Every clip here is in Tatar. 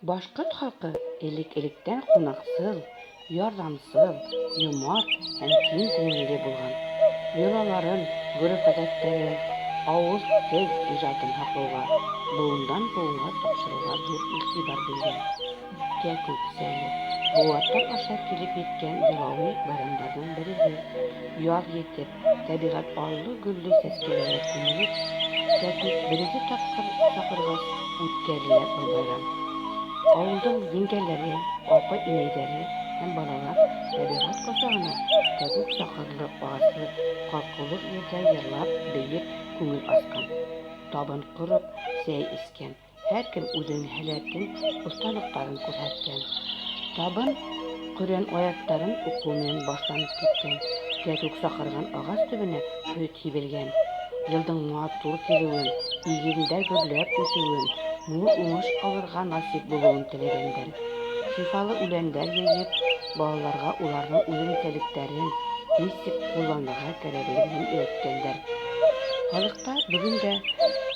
Башкорт халкы элек-электән кунакчыл, ярдәмчел, юмарт һәм киң күңелле булган. Йолаларын, гореф-гадәтләрен, авыз, тел иҗатын саклауга, буыннан-буынга тапшыруга зур игътибар биргән. Кәкүк-сәе Бу аша килеп җиткән йолалмый байрамнарның береге. Яз җитеп, табигать аллы-гөлле сәскәләргә күмелеп, Кәкүк беренче тапкыр чакыргач үткәрелә бу байрам. Авылның еңгәләре, апа-инәйләре һәм балалар табигать кочагына кәкүк сакырлы агачлы калкулык җирдә җырлап, бәеп күңел ачкан. Табын корып, чәй эчкән. Һәркем үзенең һәләтен, осталыкларын күрсәткән. Табын Коръән аятларын уку белән башланып киткән. Кәкүк сакырган агач төбенә сөт һибелгән. Елның матур килүен, игендә гөрләп үсүен, мул уңыш алырга насыйп булуын теләгәннәр. Шифалы үләннәр җыеп, балаларга уларның үзенчәлекләрен ничек кулланырга кирәклеген өйрәткәннәр. Халыкта бүген дә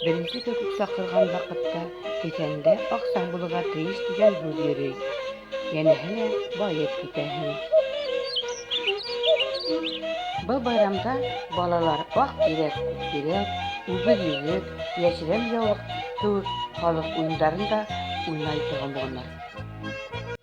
беренче кәкүк сакырган вакытта кесәңдә акчаң булырга тиеш дигән сүз йөри. Янәһе лә баеп китәһең. Бу байрамда балалар ак тирәк, күк тирәк, үгез йөзек, яшерән яулык кебек халык уеннарын да уйный торган булганнар.